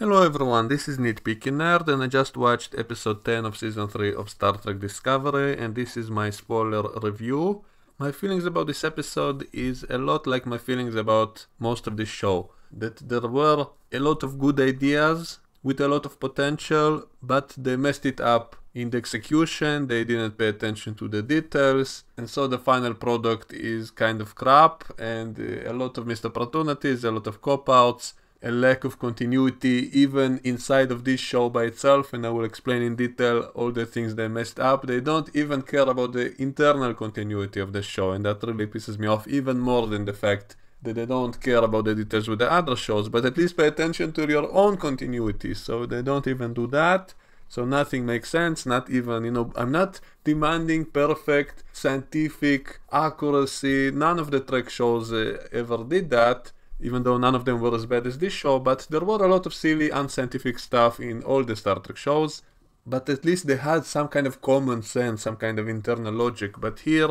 Hello everyone, this is Nitpicking Nerd and I just watched episode 10 of season 3 of Star Trek Discovery and this is my spoiler review. My feelings about this episode is a lot like my feelings about most of this show. That there were a lot of good ideas with a lot of potential, but they messed it up in the execution, they didn't pay attention to the details, and so the final product is kind of crap and a lot of missed opportunities, a lot of cop-outs, a lack of continuity even inside of this show by itself, and I will explain in detail all the things they messed up. They don't even care about the internal continuity of the show, and that really pisses me off even more than the fact that they don't care about the details with the other shows, but at least pay attention to your own continuity. So they don't even do that. So nothing makes sense, not even, I'm not demanding perfect scientific accuracy. None of the Trek shows ever did that, even though none of them were as bad as this show, but there were a lot of silly, unscientific stuff in all the Star Trek shows, but at least they had some kind of common sense, some kind of internal logic, but here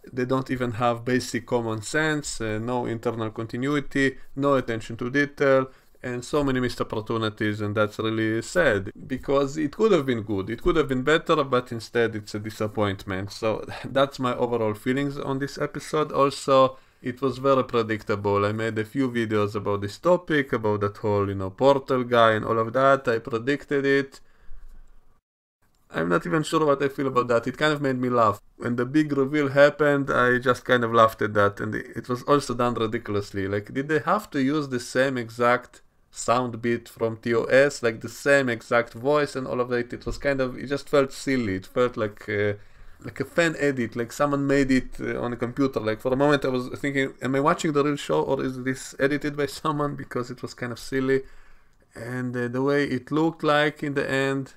they don't even have basic common sense, no internal continuity, no attention to detail, and so many missed opportunities, and that's really sad, because it could have been good, it could have been better, but instead it's a disappointment. So that's my overall feelings on this episode. Also, it was very predictable. I made a few videos about this topic, about that whole, portal guy and all of that. I predicted it. I'm not even sure what I feel about that. It kind of made me laugh. When the big reveal happened, I just kind of laughed at that. And it was also done ridiculously. Like, did they have to use the same exact sound bit from TOS? Like, the same exact voice and all of that? It was kind of, it just felt silly. It felt like a fan edit, like someone made it on a computer. Like, for a moment I was thinking, am I watching the real show or is this edited by someone, because it was kind of silly. And the way it looked like in the end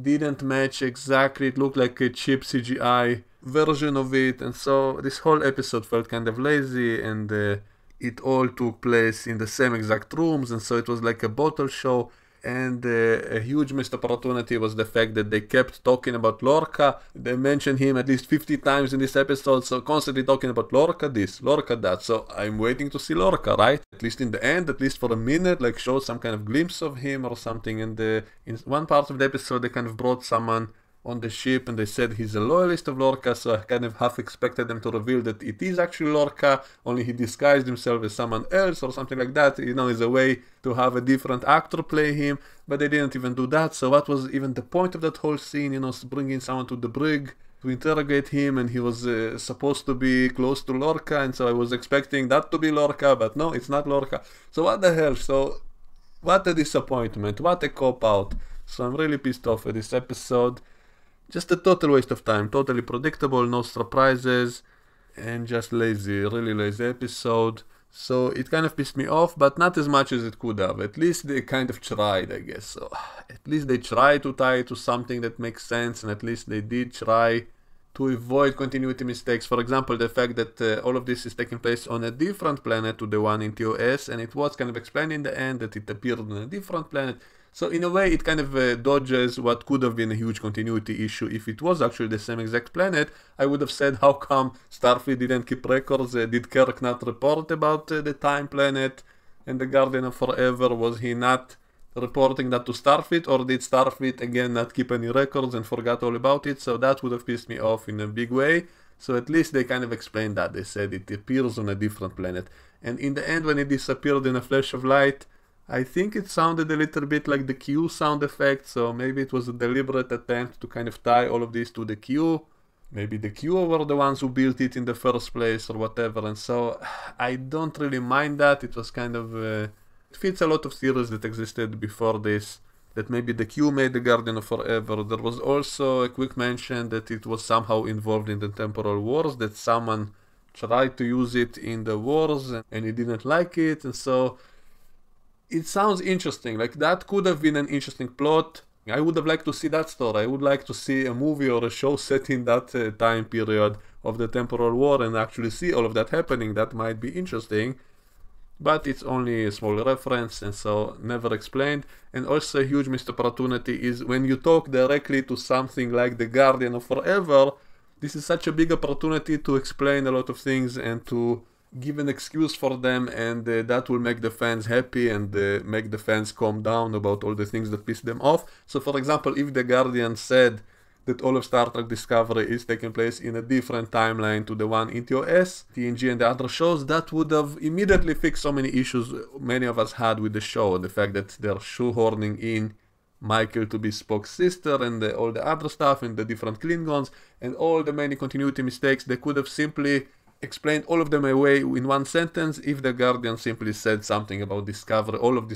didn't match exactly. It looked like a cheap CGI version of it, and so this whole episode felt kind of lazy, and it all took place in the same exact rooms, and so it was like a bottle show. And a huge missed opportunity was the fact that they kept talking about Lorca. They mentioned him at least 50 times in this episode, so constantly talking about Lorca this, Lorca that. So I'm waiting to see Lorca, right? At least in the end, at least for a minute, like show some kind of glimpse of him or something. And in one part of the episode, they kind of brought someone on the ship and they said he's a loyalist of Lorca, so I kind of half expected them to reveal that it is actually Lorca, only he disguised himself as someone else or something like that, as a way to have a different actor play him, but they didn't even do that. So what was even the point of that whole scene, bringing someone to the brig to interrogate him, and he was supposed to be close to Lorca, and so I was expecting that to be Lorca, but no, it's not Lorca. So what the hell? So what a disappointment, what a cop-out. So I'm really pissed off with this episode. Just a total waste of time, totally predictable, no surprises, and just lazy, really lazy episode. So it kind of pissed me off, but not as much as it could have. At least they kind of tried, I guess. So at least they tried to tie it to something that makes sense, and at least they did try to avoid continuity mistakes. For example, the fact that all of this is taking place on a different planet to the one in TOS, and it was kind of explained in the end that it appeared on a different planet. So in a way, it kind of dodges what could have been a huge continuity issue. If it was actually the same exact planet, I would have said, how come Starfleet didn't keep records? Did Kirk not report about the time planet and the Guardian of Forever? Was he not reporting that to Starfleet, or did Starfleet again not keep any records and forgot all about it? So that would have pissed me off in a big way. So at least they kind of explained that. They said it appears on a different planet. And in the end, when it disappeared in a flash of light, I think it sounded a little bit like the Q sound effect, so maybe it was a deliberate attempt to kind of tie all of this to the Q. Maybe the Q were the ones who built it in the first place or whatever, and so I don't really mind that. It was kind of... it fits a lot of theories that existed before this, that maybe the Q made the Guardian of Forever. There was also a quick mention that it was somehow involved in the temporal wars, that someone tried to use it in the wars and he didn't like it, and so... it sounds interesting. Like, that could have been an interesting plot. I would have liked to see that story. I would like to see a movie or a show set in that time period of the temporal war and actually see all of that happening. That might be interesting, but it's only a small reference, and so never explained. And also a huge missed opportunity is when you talk directly to something like the Guardian of Forever, this is such a big opportunity to explain a lot of things and to give an excuse for them, and that will make the fans happy and make the fans calm down about all the things that piss them off. So for example, if the Guardian said that all of Star Trek Discovery is taking place in a different timeline to the one in TOS, TNG and the other shows, that would have immediately fixed so many issues many of us had with the show. The fact that they're shoehorning in Michael to be Spock's sister and all the other stuff and the different Klingons and all the many continuity mistakes, they could have simply explained all of them away in one sentence if the Guardian simply said something about Discovery, all of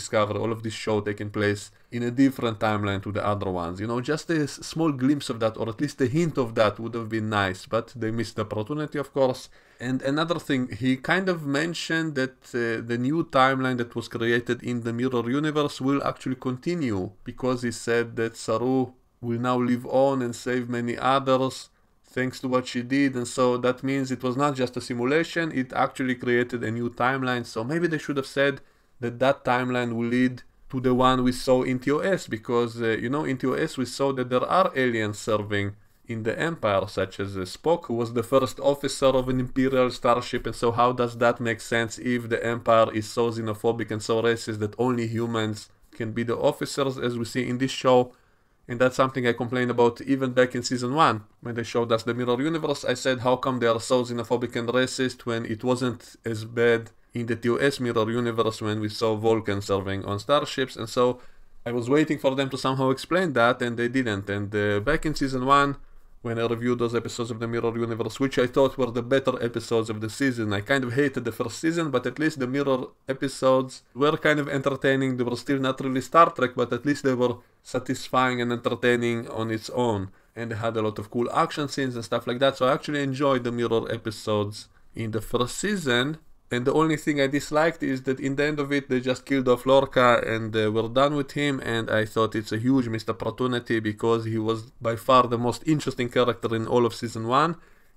this show taking place in a different timeline to the other ones. You know, just a small glimpse of that, or at least a hint of that, would have been nice, but they missed the opportunity, of course. And another thing, he kind of mentioned that the new timeline that was created in the Mirror Universe will actually continue, because he said that Saru will now live on and save many others thanks to what she did, and so that means it was not just a simulation, it actually created a new timeline. So maybe they should have said that that timeline will lead to the one we saw in TOS, because you know, in TOS we saw that there are aliens serving in the Empire, such as Spock, who was the first officer of an Imperial starship, and so how does that make sense if the Empire is so xenophobic and so racist that only humans can be the officers, as we see in this show? And that's something I complained about even back in season 1, when they showed us the Mirror Universe. I said, how come they are so xenophobic and racist when it wasn't as bad in the TOS Mirror Universe when we saw Vulcan serving on starships? And so I was waiting for them to somehow explain that, and they didn't. And back in season 1, when I reviewed those episodes of the Mirror Universe, which I thought were the better episodes of the season. I kind of hated the first season, but at least the Mirror episodes were kind of entertaining. They were still not really Star Trek, but at least they were satisfying and entertaining on its own. And they had a lot of cool action scenes and stuff like that, so I actually enjoyed the Mirror episodes in the first season. And the only thing I disliked is that in the end of it, they just killed off Lorca and were done with him, and I thought it's a huge missed opportunity because he was by far the most interesting character in all of season 1.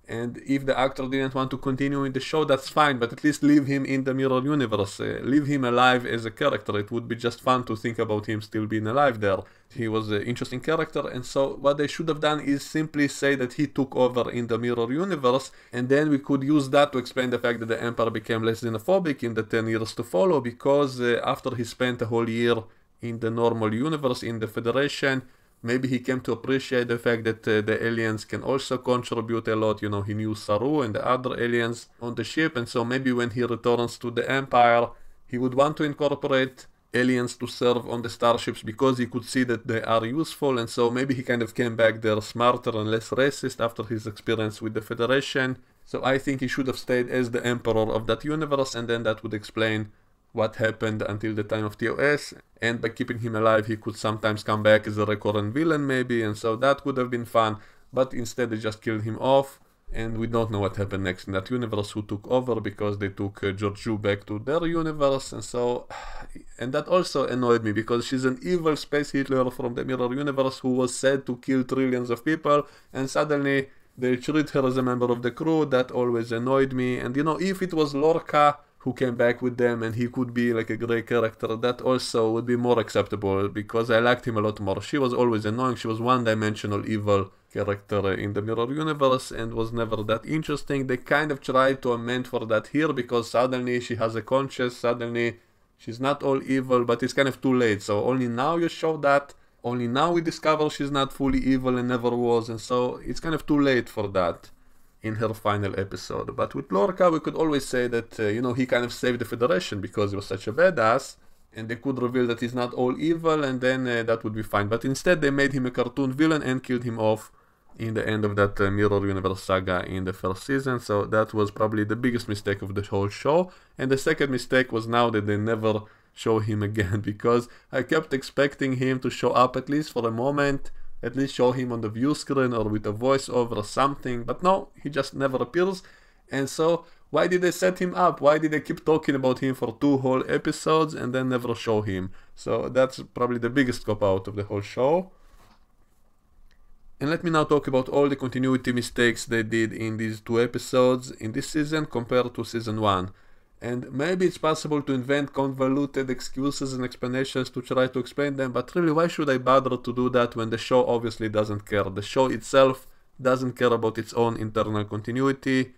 And if the actor didn't want to continue in the show, that's fine, but at least leave him in the Mirror Universe. Leave him alive as a character. It would be just fun to think about him still being alive there. He was an interesting character, and so what they should have done is simply say that he took over in the Mirror Universe, and then we could use that to explain the fact that the Emperor became less xenophobic in the 10 years to follow, because after he spent a whole year in the normal universe, in the Federation, maybe he came to appreciate the fact that the aliens can also contribute a lot. You know, he knew Saru and the other aliens on the ship, and so maybe when he returns to the Empire, he would want to incorporate aliens to serve on the starships because he could see that they are useful, and so maybe he kind of came back there smarter and less racist after his experience with the Federation. So I think he should have stayed as the Emperor of that universe, and then that would explain what happened until the time of TOS, and by keeping him alive he could sometimes come back as a recurrent villain maybe, and so that would have been fun, but instead they just killed him off, and we don't know what happened next in that universe, who took over, because they took Georgiou back to their universe, and so, and that also annoyed me, because she's an evil space Hitler from the Mirror Universe who was said to kill trillions of people, and suddenly they treat her as a member of the crew. That always annoyed me. And you know, if it was Lorca who came back with them and he could be like a great character, that also would be more acceptable, because I liked him a lot more. She was always annoying. She was one-dimensional evil character in the Mirror Universe and was never that interesting. They kind of tried to amend for that here, because suddenly she has a conscience, suddenly she's not all evil, but it's kind of too late. So only now you show that, only now we discover she's not fully evil and never was, and so it's kind of too late for that in her final episode. But with Lorca, we could always say that, you know, he kind of saved the Federation because he was such a badass, and they could reveal that he's not all evil, and then that would be fine. But instead, they made him a cartoon villain and killed him off in the end of that Mirror Universe saga in the first season. So that was probably the biggest mistake of the whole show. And the second mistake was now that they never show him again, because I kept expecting him to show up at least for a moment, at least show him on the view screen or with a voiceover or something, but no, he just never appears. And so why did they set him up? Why did they keep talking about him for 2 whole episodes and then never show him? So that's probably the biggest cop out of the whole show. And let me now talk about all the continuity mistakes they did in these 2 episodes in this season compared to season 1. And maybe it's possible to invent convoluted excuses and explanations to try to explain them, but really, why should I bother to do that when the show obviously doesn't care? The show itself doesn't care about its own internal continuity,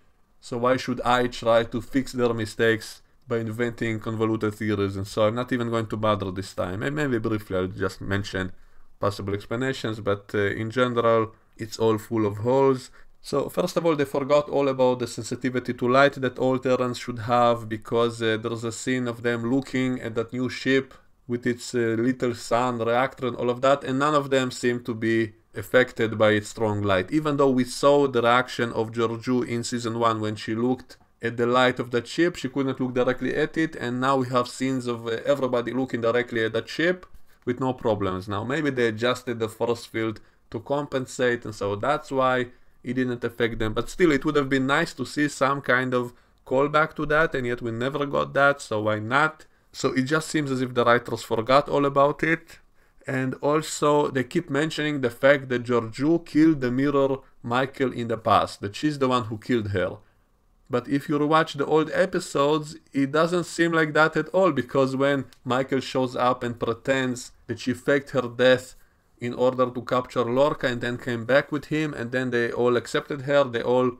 So why should I try to fix their mistakes by inventing convoluted theories? And so I'm not even going to bother this time. And maybe briefly I'll just mention possible explanations, but in general, it's all full of holes. So first of all, they forgot all about the sensitivity to light that all Terrans should have, because there's a scene of them looking at that new ship with its little sun reactor and all of that, and none of them seem to be affected by its strong light. Even though we saw the reaction of Georgiou in season 1 when she looked at the light of that ship, she couldn't look directly at it, and now we have scenes of everybody looking directly at that ship with no problems. Now maybe they adjusted the force field to compensate, and so that's why it didn't affect them. But still, it would have been nice to see some kind of callback to that, and yet we never got that, so why not? So it just seems as if the writers forgot all about it. And also, they keep mentioning the fact that Georgiou killed the mirror Michael in the past, that she's the one who killed her. But if you watch the old episodes, it doesn't seem like that at all, because when Michael shows up and pretends that she faked her death in order to capture Lorca and then came back with him, and then they all accepted her, they all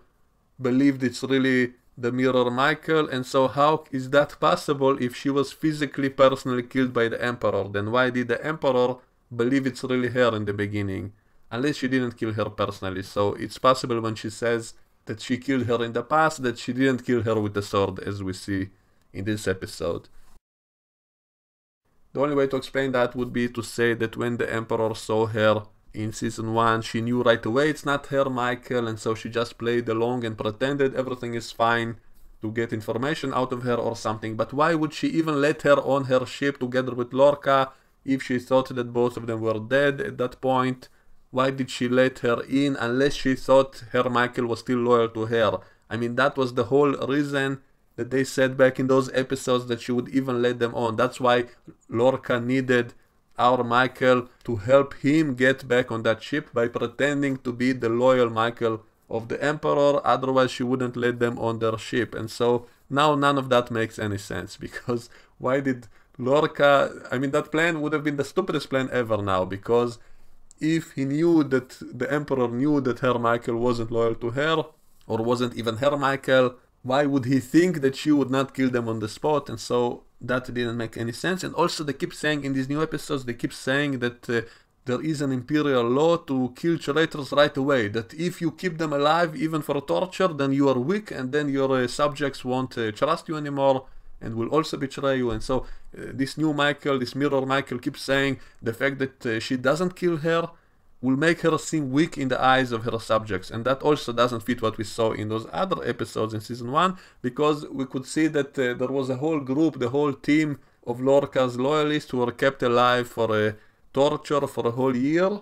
believed it's really the mirror Michael. And so how is that possible if she was physically, personally killed by the Emperor? Then why did the Emperor believe it's really her in the beginning? Unless she didn't kill her personally. So it's possible when she says that she killed her in the past, that she didn't kill her with the sword, as we see in this episode. The only way to explain that would be to say that when the Emperor saw her in season 1, she knew right away it's not her Michael, and so she just played along and pretended everything is fine to get information out of her or something. But why would she even let her on her ship together with Lorca if she thought that both of them were dead at that point? Why did she let her in unless she thought her Michael was still loyal to her? I mean, that was the whole reason that they said back in those episodes that she would even let them on. That's why Lorca needed our Michael to help him get back on that ship by pretending to be the loyal Michael of the Emperor. Otherwise she wouldn't let them on their ship. And so now none of that makes any sense, because why did Lorca... I mean, that plan would have been the stupidest plan ever now, because if he knew that the Emperor knew that her Michael wasn't loyal to her, or wasn't even her Michael, why would he think that she would not kill them on the spot? And so that didn't make any sense. And also they keep saying in these new episodes, they keep saying that there is an imperial law to kill traitors right away, that if you keep them alive even for torture, then you are weak, and then your subjects won't trust you anymore and will also betray you. And so this new Michael, this mirror Michael, keeps saying the fact that she doesn't kill her will make her seem weak in the eyes of her subjects. And that also doesn't fit what we saw in those other episodes in season 1, because we could see that there was a whole group, the whole team of Lorca's loyalists who were kept alive for torture for a whole year,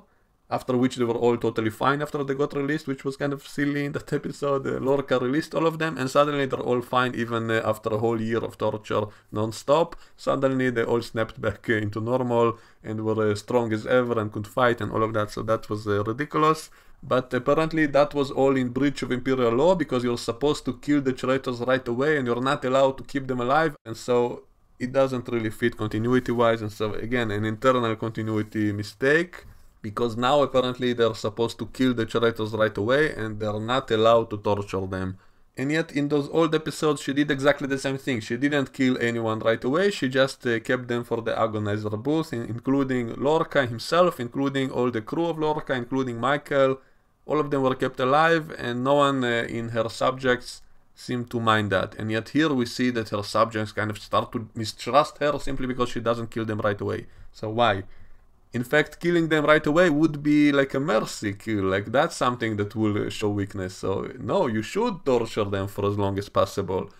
after which they were all totally fine after they got released, which was kind of silly in that episode. Lorca released all of them, and suddenly they're all fine even after a whole year of torture non-stop. Suddenly they all snapped back into normal and were strong as ever and could fight and all of that, so that was ridiculous. But apparently that was all in breach of imperial law, because you're supposed to kill the traitors right away and you're not allowed to keep them alive, and so it doesn't really fit continuity-wise. And so again, an internal continuity mistake, because now apparently they're supposed to kill the traitors right away and they're not allowed to torture them. And yet in those old episodes she did exactly the same thing. She didn't kill anyone right away, she just kept them for the agonizer booth, including Lorca himself, including all the crew of Lorca, including Michael. All of them were kept alive, and no one in her subjects seemed to mind that. And yet here we see that her subjects kind of start to mistrust her simply because she doesn't kill them right away. So why? In fact, killing them right away would be like a mercy kill, like that's something that will show weakness. So no, you should torture them for as long as possible.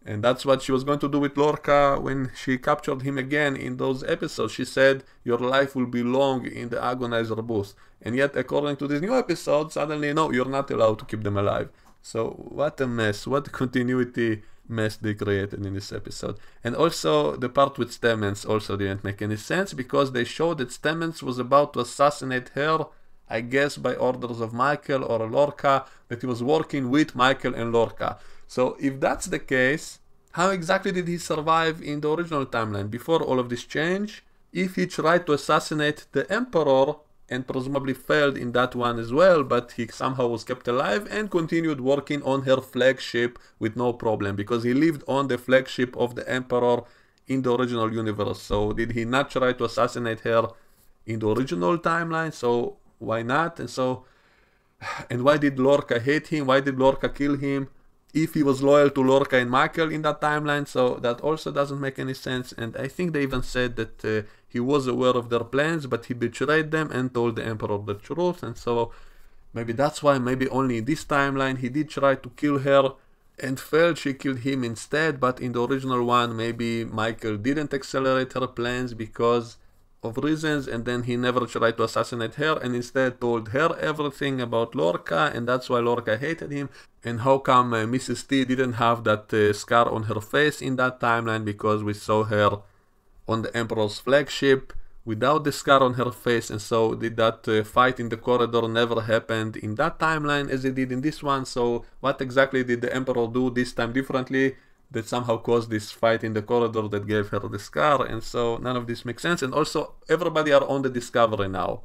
And that's what she was going to do with Lorca when she captured him again in those episodes. She said, your life will be long in the agonizer booth. And yet, according to this new episode, suddenly, no, you're not allowed to keep them alive. So what a mess, what continuity mess they created in this episode. And also the part with Stamens also didn't make any sense, because they showed that Stamens was about to assassinate her, I guess by orders of Michael or Lorca, that he was working with Michael and Lorca. So if that's the case, how exactly did he survive in the original timeline before all of this change? If he tried to assassinate the Emperor and presumably failed in that one as well, but he somehow was kept alive and continued working on her flagship with no problem, because he lived on the flagship of the Emperor in the original universe. So did he not try to assassinate her in the original timeline? So why not? And why did Lorca hate him? Why did Lorca kill him if he was loyal to Lorca and Michael in that timeline? So that also doesn't make any sense. And I think they even said that he was aware of their plans, but he betrayed them and told the Emperor the truth. And so maybe that's why, maybe only in this timeline he did try to kill her and failed. She killed him instead. But in the original one, maybe Michael didn't accelerate her plans because of reasons, and then he never tried to assassinate her and instead told her everything about Lorca, and that's why Lorca hated him. And how come Mrs. T didn't have that scar on her face in that timeline? Because we saw her on the Emperor's flagship without the scar on her face, and so did that fight in the corridor never happened in that timeline as it did in this one. So what exactly did the Emperor do this time differently that somehow caused this fight in the corridor that gave her the scar? And so none of this makes sense. And also everybody are on the Discovery now,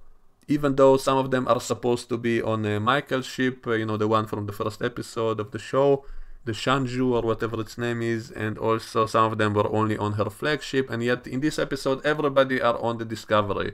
even though some of them are supposed to be on Michael's ship, you know, the one from the first episode of the show, the Shanju or whatever its name is, and also some of them were only on her flagship, and yet in this episode everybody are on the Discovery.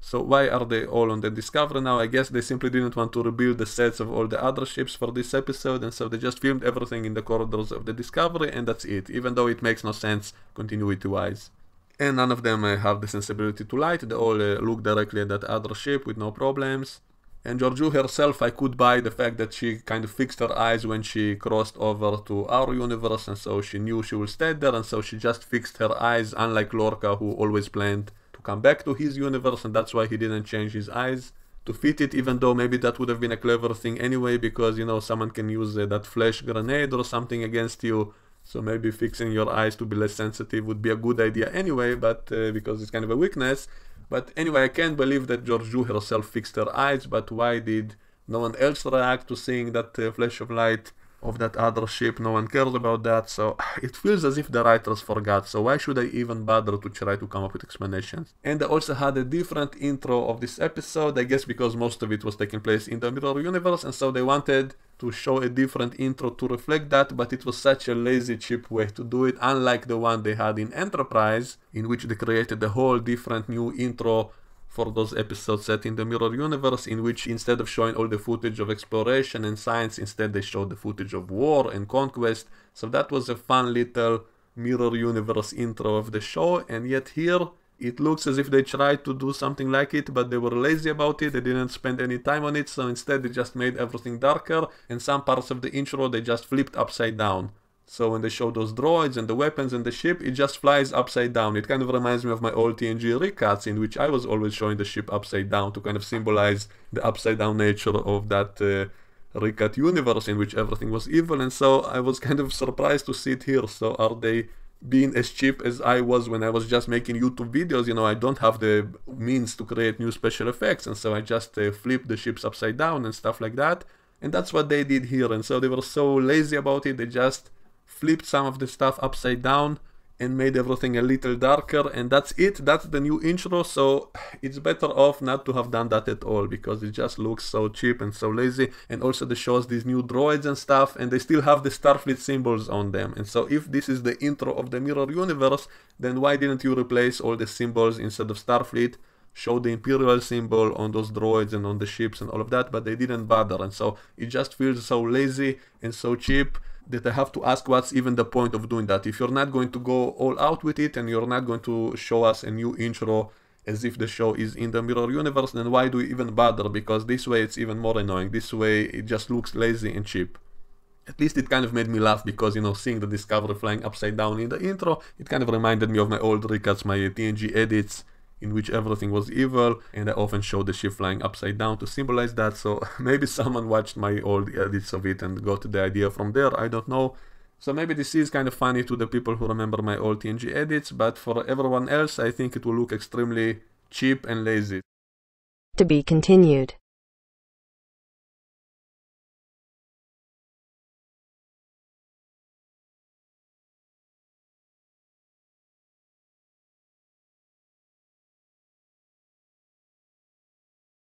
So why are they all on the Discovery now? I guess they simply didn't want to rebuild the sets of all the other ships for this episode, and so they just filmed everything in the corridors of the Discovery, and that's it, even though it makes no sense continuity-wise. And none of them have the sensibility to light. They all look directly at that other ship with no problems. And Georgiou herself, I could buy the fact that she kind of fixed her eyes when she crossed over to our universe, and so she knew she would stay there, and so she just fixed her eyes, unlike Lorca, who always planned come back to his universe, and that's why he didn't change his eyes to fit it, even though maybe that would have been a clever thing anyway, because, you know, someone can use that flash grenade or something against you, so maybe fixing your eyes to be less sensitive would be a good idea anyway, but because it's kind of a weakness. But anyway, I can't believe that Georgiou herself fixed her eyes, but why did no one else react to seeing that flash of light of that other ship? No one cared about that, so it feels as if the writers forgot, so why should I even bother to try to come up with explanations? And I also had a different intro of this episode, I guess because most of it was taking place in the Mirror Universe, and so they wanted to show a different intro to reflect that, but it was such a lazy, cheap way to do it, unlike the one they had in Enterprise, in which they created a whole different new intro for those episodes set in the Mirror Universe, in which instead of showing all the footage of exploration and science, instead they showed the footage of war and conquest. So that was a fun little Mirror Universe intro of the show, and yet here it looks as if they tried to do something like it, but they were lazy about it. They didn't spend any time on it, so instead they just made everything darker, and some parts of the intro they just flipped upside down. So when they show those droids and the weapons and the ship, it just flies upside down. It kind of reminds me of my old TNG recuts, in which I was always showing the ship upside down to kind of symbolize the upside down nature of that recut universe in which everything was evil. And so I was kind of surprised to see it here. So are they being as cheap as I was when I was just making YouTube videos? You know, I don't have the means to create new special effects, and so I just flip the ships upside down and stuff like that. And that's what they did here. And so they were so lazy about it, they just flipped some of the stuff upside down and made everything a little darker, and that's it. That's the new intro, so it's better off not to have done that at all, because it just looks so cheap and so lazy. And also they shows these new droids and stuff, and they still have the Starfleet symbols on them. And so if this is the intro of the Mirror Universe, then why didn't you replace all the symbols? Instead of Starfleet, show the Imperial symbol on those droids and on the ships and all of that, but they didn't bother. And so it just feels so lazy and so cheap that I have to ask, what's even the point of doing that? If you're not going to go all out with it, and you're not going to show us a new intro as if the show is in the Mirror Universe, then why do you even bother? Because this way it's even more annoying. This way it just looks lazy and cheap. At least it kind of made me laugh, because, you know, seeing the Discovery flying upside down in the intro, it kind of reminded me of my old recuts, my TNG edits, in which everything was evil, and I often showed the ship flying upside down to symbolize that. So maybe someone watched my old edits of it and got the idea from there, I don't know. So maybe this is kind of funny to the people who remember my old TNG edits, but for everyone else I think it will look extremely cheap and lazy. To be continued.